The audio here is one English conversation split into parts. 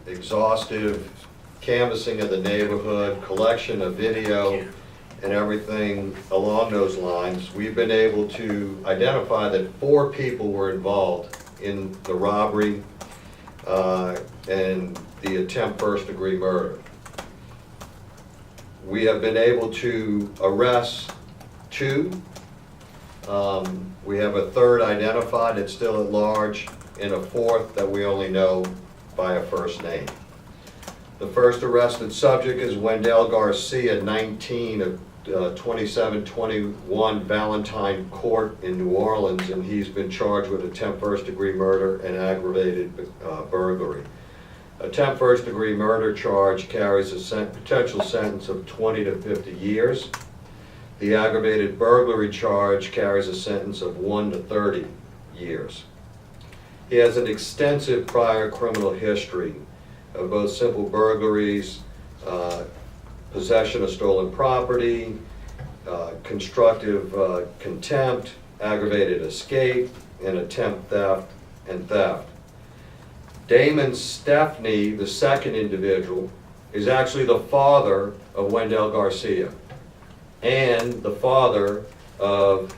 exhaustive canvassing of the neighborhood, collection of video, and everything along those lines, we've been able to identify that 4 people were involved in the robbery and the attempt first-degree murder. We have been able to arrest 2. We have a 3rd identified that's still at large, and a 4th that we only know by a first name. The first arrested subject is Wendell Garcia, 19, of 2721 Valentine Court in New Orleans, and he's been charged with attempt first-degree murder and aggravated burglary. Attempt first-degree murder charge carries a potential sentence of 20 to 50 years. The aggravated burglary charge carries a sentence of 1 to 30 years. He has an extensive prior criminal history of both simple burglaries, possession of stolen property, constructive contempt, aggravated escape, and attempt theft and theft. Damon Stepney, the second individual, is actually the father of Wendell Garcia and the father of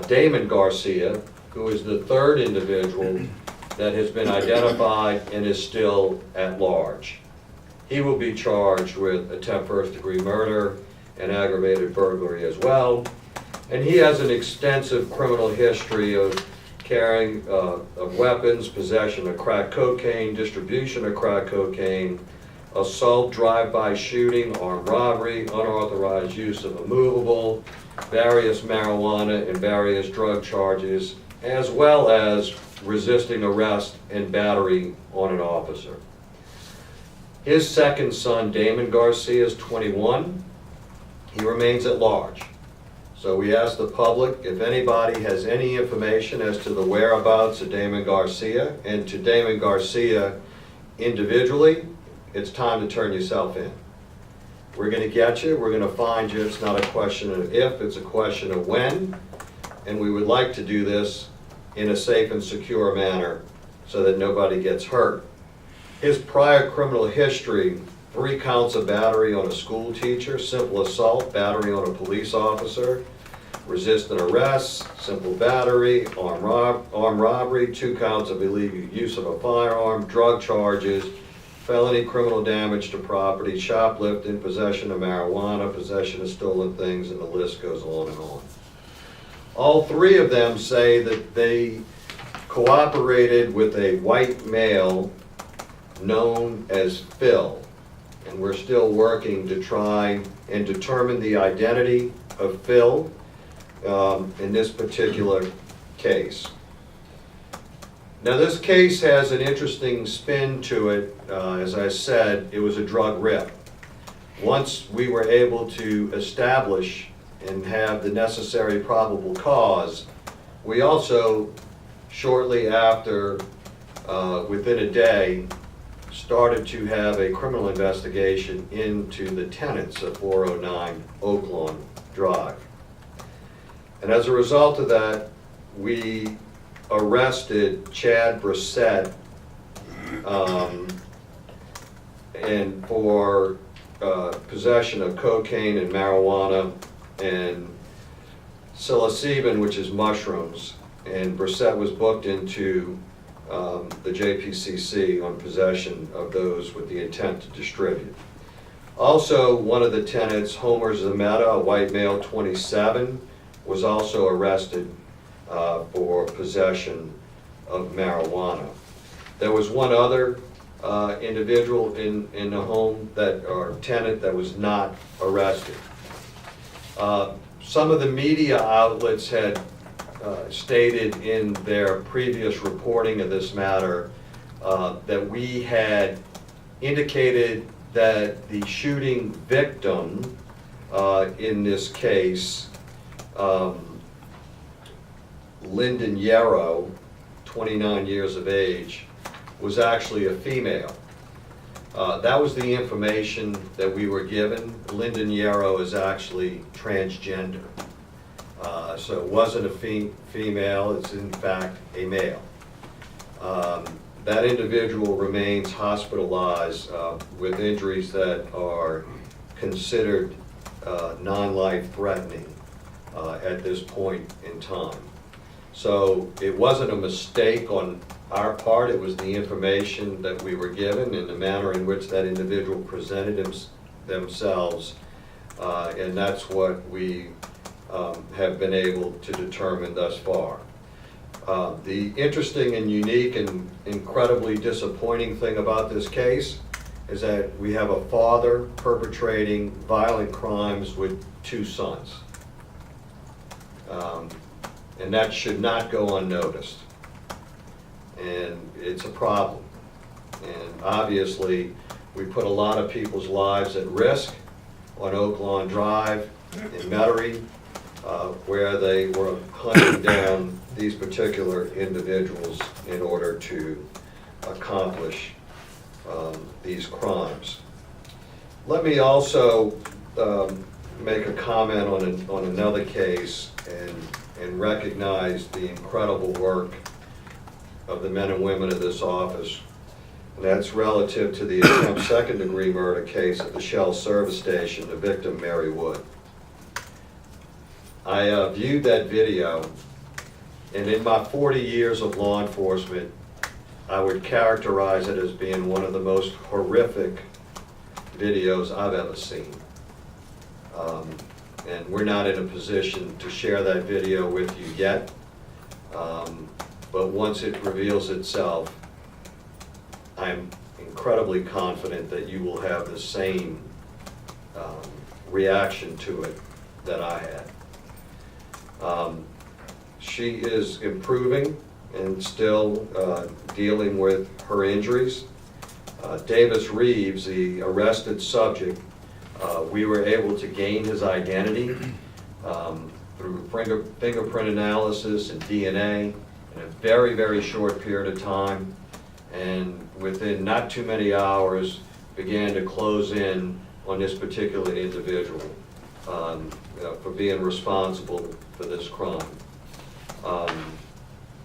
Damon Garcia, who is the 3rd individual that has been identified and is still at large. He will be charged with attempt first-degree murder and aggravated burglary as well. And he has an extensive criminal history of carrying of weapons, possession of crack cocaine, distribution of crack cocaine, assault, drive-by shooting, armed robbery, unauthorized use of a movable, various marijuana and various drug charges, as well as resisting arrest and battery on an officer. His second son, Damon Garcia, is 21. He remains at large. So we ask the public if anybody has any information as to the whereabouts of Damon Garcia, and to Damon Garcia individually, it's time to turn yourself in. We're going to get you, we're going to find you. It's not a question of if, it's a question of when, and we would like to do this in a safe and secure manner so that nobody gets hurt. His prior criminal history: 3 counts of battery on a school teacher, simple assault, battery on a police officer, resisting arrest, simple battery, armed robbery, 2 counts of illegal use of a firearm, drug charges, felony criminal damage to property, shoplifting, possession of marijuana, possession of stolen things, and the list goes on and on. All 3 of them say that they cooperated with a white male known as Phil. And we're still working to try and determine the identity of Phil in this particular case. Now, this case has an interesting spin to it. As I said, it was a drug rip. Once we were able to establish and have the necessary probable cause, we also, shortly after, within a day, started to have a criminal investigation into the tenants of 409 Oaklawn Drive. And as a result of that, we arrested Chad Brissett and for possession of cocaine and marijuana and psilocybin, which is mushrooms. And Brissett was booked into the JPCC on possession of those with the intent to distribute. Also, one of the tenants, Homer Zametta, a white male, 27, was also arrested for possession of marijuana. There was one other individual in the home, or tenant, that was not arrested. Some of the media outlets had stated in their previous reporting of this matter that we had indicated that the shooting victim in this case, Lyndon Yarrow, 29 years of age, was actually a female. That was the information that we were given. Lyndon Yarrow is actually transgender. So it wasn't a female, it's in fact a male. That individual remains hospitalized with injuries that are considered non-life threatening at this point in time. So it wasn't a mistake on our part, it was the information that we were given and the manner in which that individual presented themselves, and that's what we have been able to determine thus far. The interesting and unique and incredibly disappointing thing about this case is that we have a father perpetrating violent crimes with 2 sons. And that should not go unnoticed. And it's a problem. And obviously, we put a lot of people's lives at risk on Oak Lawn Drive in Metairie, where they were hunting down these particular individuals in order to accomplish these crimes. Let me also make a comment on another case and recognize the incredible work of the men and women of this office. And that's relative to the attempt second-degree murder case at the Shell service station, the victim Mary Wood. I viewed that video, and in my 40 years of law enforcement, I would characterize it as being one of the most horrific videos I've ever seen. And we're not in a position to share that video with you yet, but once it reveals itself, I'm incredibly confident that you will have the same reaction to it that I had. She is improving and still dealing with her injuries. Davis Reeves, the arrested subject, we were able to gain his identity through fingerprint analysis and DNA in a very, very short period of time, and within not too many hours began to close in on this particular individual for being responsible for this crime.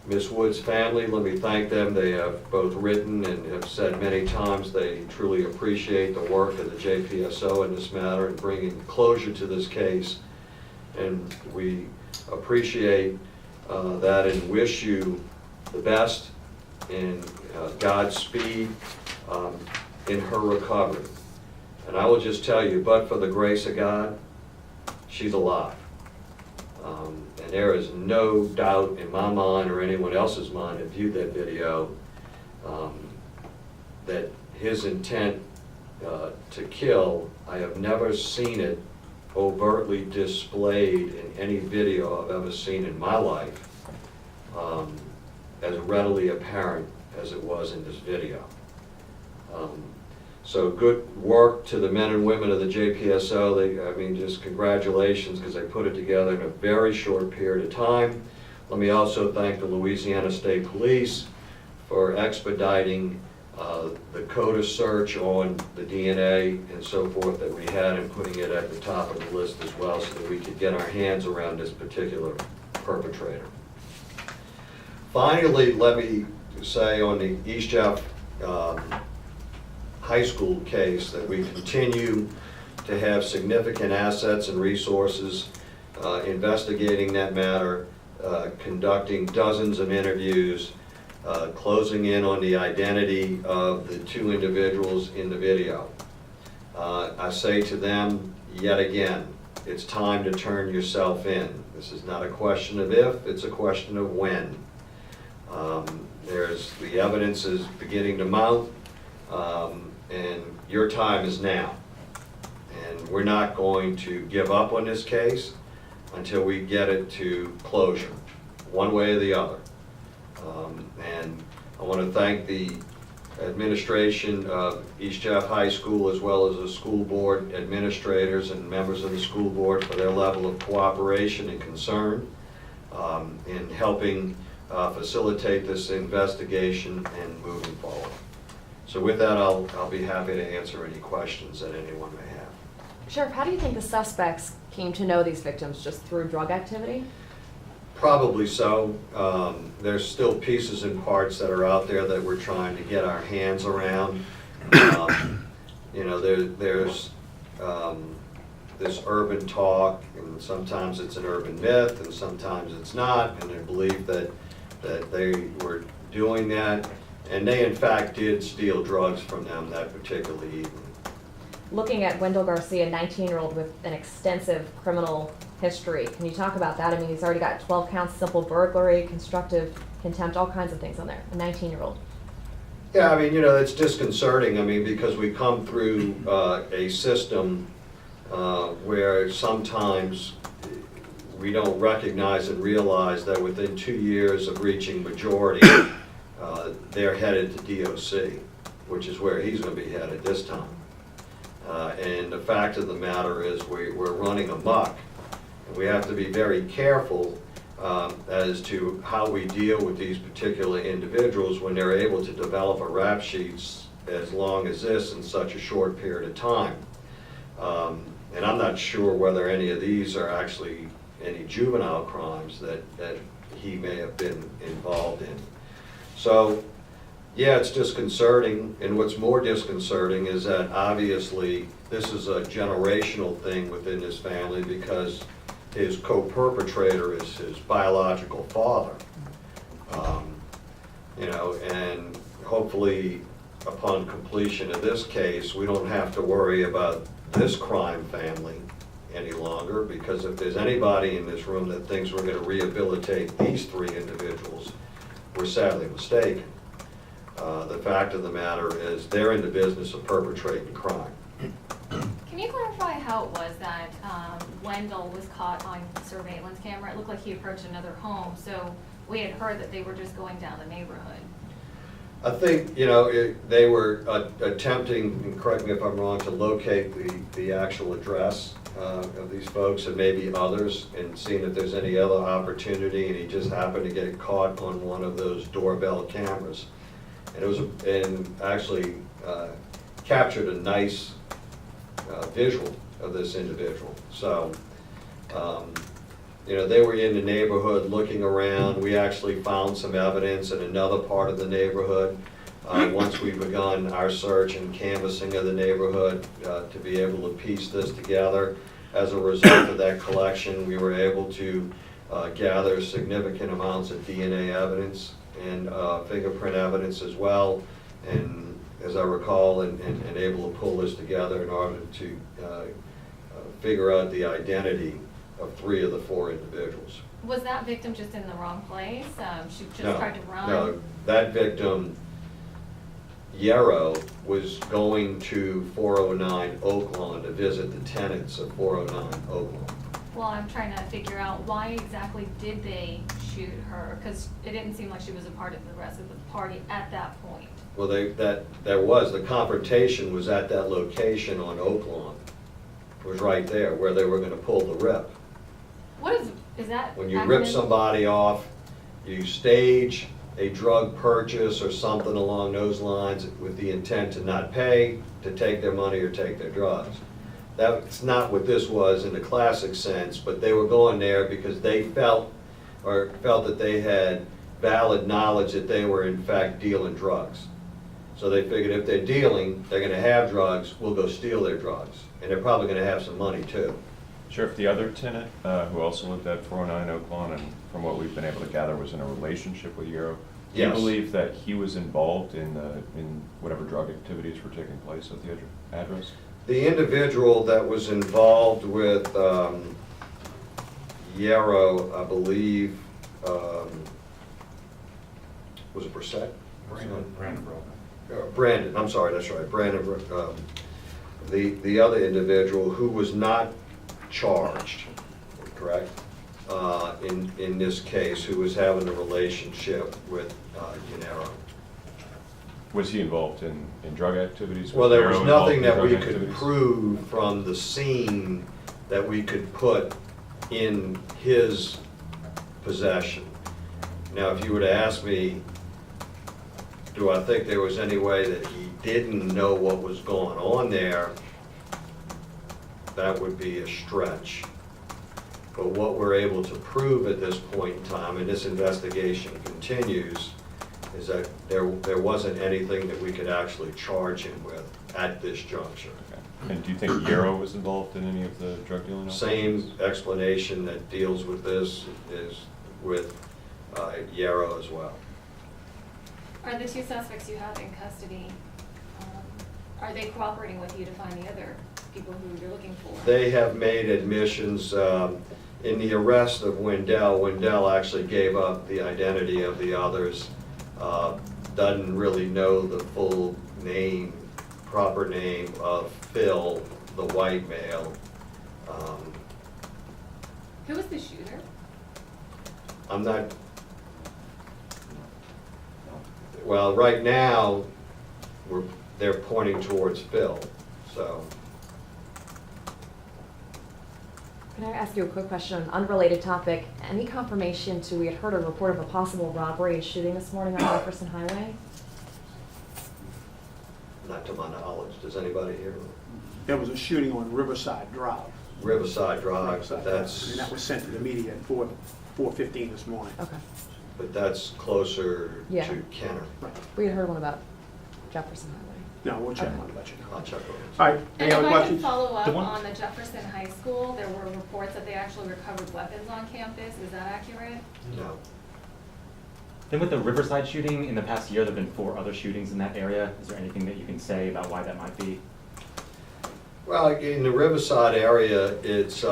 Ms. Wood's family, let me thank them. They have both written and have said many times they truly appreciate the work of the JPSO in this matter and bringing closure to this case. And we appreciate that and wish you the best and Godspeed in her recovery. And I will just tell you, but for the grace of God, she's alive. And there is no doubt in my mind or anyone else's mind that viewed that video that his intent to kill, I have never seen it overtly displayed in any video I've ever seen in my life as readily apparent as it was in this video. So good work to the men and women of the JPSO. Just congratulations, because they put it together in a very short period of time. Let me also thank the Louisiana State Police for expediting the CODA search on the DNA and so forth that we had and putting it at the top of the list as well so that we could get our hands around this particular perpetrator. Finally, let me say on the East Jeff High School case that we continue to have significant assets and resources investigating that matter, conducting dozens of interviews, closing in on the identity of the 2 individuals in the video. I say to them yet again, it's time to turn yourself in. This is not a question of if, it's a question of when. The evidence is beginning to mount, and your time is now. And we're not going to give up on this case until we get it to closure, one way or the other. And I want to thank the administration of East Jeff High School as well as the school board administrators and members of the school board for their level of cooperation and concern in helping facilitate this investigation and moving forward. So with that, I'll be happy to answer any questions that anyone may have. Sheriff, how do you think the suspects came to know these victims? Just through drug activity? Probably so. There's still pieces and parts that are out there that we're trying to get our hands around. You know, there's this urban talk, and sometimes it's an urban myth, and sometimes it's not, and they believe that they were doing that, and they in fact did steal drugs from them that particular evening. Looking at Wendell Garcia, 19-year-old with an extensive criminal history, can you talk about that? I mean, he's already got 12 counts, simple burglary, constructive contempt, all kinds of things on there, a 19-year-old. Yeah, I mean, you know, it's disconcerting, I mean, because we come through a system where sometimes we don't recognize and realize that within 2 years of reaching majority, they're headed to DOC, which is where he's going to be headed this time. And the fact of the matter is we're running amok, and we have to be very careful as to how we deal with these particular individuals when they're able to develop a rap sheet as long as this in such a short period of time. And I'm not sure whether any of these are actually any juvenile crimes that he may have been involved in. So, yeah, it's disconcerting, and what's more disconcerting is that obviously this is a generational thing within this family because his co-perpetrator is his biological father. You know, and hopefully upon completion of this case, we don't have to worry about this crime family any longer, because if there's anybody in this room that thinks we're going to rehabilitate these three individuals, we're sadly mistaken. The fact of the matter is they're in the business of perpetrating crime. Can you clarify how it was that Wendell was caught on surveillance camera? It looked like he approached another home, so we had heard that they were just going down the neighborhood. I think, you know, they were attempting, and correct me if I'm wrong, to locate the actual address of these folks and maybe others, and seeing if there's any other opportunity, and he just happened to get caught on one of those doorbell cameras. And it was, and actually captured a nice visual of this individual. So, you know, they were in the neighborhood looking around. We actually found some evidence in another part of the neighborhood once we begun our search and canvassing of the neighborhood to be able to piece this together. As a result of that collection, we were able to gather significant amounts of DNA evidence and fingerprint evidence as well, and as I recall, and able to pull this together in order to figure out the identity of 3 of the 4 individuals. Was that victim just in the wrong place? She just No, tried to run? No, that victim, Yarrow, was going to 409 Oaklawn to visit the tenants of 409 Oaklawn. Well, I'm trying to figure out why exactly did they shoot her? Because it didn't seem like she was a part of the rest of the party at that point. Well, the confrontation was at that location on Oaklawn. It was right there where they were going to pull the rip. What is that? When you rip somebody off, you stage a drug purchase or something along those lines with the intent to not pay, to take their money or take their drugs. That's not what this was in the classic sense, but they were going there because they felt that they had valid knowledge that they were in fact dealing drugs. So they figured if they're dealing, they're going to have drugs, we'll go steal their drugs. And they're probably going to have some money too. Sheriff, the other tenant who also lived at 409 Oaklawn, and from what we've been able to gather was in a relationship with Yarrow, do you Yes. believe that he was involved in whatever drug activities were taking place at the address? The individual that was involved with Yarrow, I believe, was it Brissett? Brandon, I'm sorry, that's right, Brandon. The other individual who was not charged, correct, in this case, who was having a relationship with Yarrow. Was he involved in drug activities? Well, there was Yarrow nothing that involved we in drug could activities? prove from the scene that we could put in his possession. Now, if you were to ask me, do I think there was any way that he didn't know what was going on there, that would be a stretch. But what we're able to prove at this point in time, and this investigation continues, is that there wasn't anything that we could actually charge him with at this juncture. Okay. And do you think Yarrow was involved in any of the drug dealing? Same explanation that deals with this is with Yarrow as well. Are the two suspects you have in custody, are they cooperating with you to find the other people who you're looking for? They have made admissions. In the arrest of Wendell actually gave up the identity of the others. Doesn't really know the full name, proper name of Phil, the white male. Who was the shooter? I'm not, well, right now, they're pointing towards Phil, so. Can I ask you a quick question, on an unrelated topic? Any confirmation to, we had heard a report of a possible robbery and shooting this morning on Jefferson Highway? Not to my knowledge. Does anybody here? There was a shooting on Riverside Drive. Riverside Drive, Riverside but Drive, that's, and that was sent to the media at 4:15 this morning. Okay. but that's closer Yeah. to Kenner. Right. We had heard one about Jefferson Highway. No, we'll check Okay. on it, let you know. I'll check on All right, And any if other I can questions? follow up The one- on the Jefferson High School, there were reports that they actually recovered weapons on campus. Is that accurate? it. No. Then with the Riverside shooting, in the past year, there have been 4 other shootings in that area. Is there anything that you can say about why that might be? Well, in the Riverside area, it's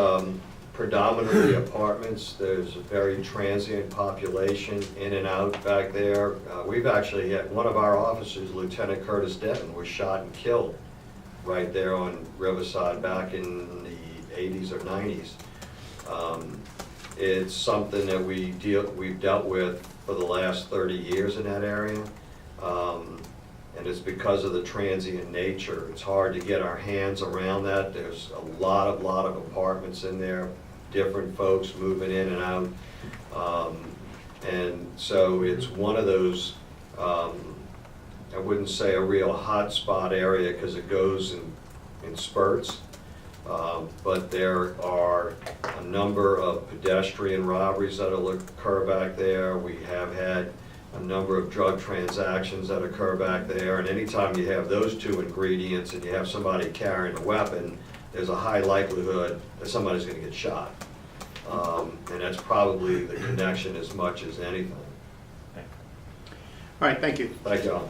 predominantly apartments. There's a very transient population in and out back there. We've actually had, one of our officers, Lieutenant Curtis Denton, was shot and killed right there on Riverside back in the 80s or 90s. It's something that we've dealt with for the last 30 years in that area. And it's because of the transient nature. It's hard to get our hands around that. There's a lot of apartments in there, different folks moving in and out. And so it's one of those, I wouldn't say a real hot spot area because it goes in spurts. But there are a number of pedestrian robberies that'll occur back there. We have had a number of drug transactions that occur back there, and anytime you have those two ingredients and you have somebody carrying a weapon, there's a high likelihood that somebody's gonna get shot. And that's probably the connection as much as anything. Okay. All right, thank you. Thank you all.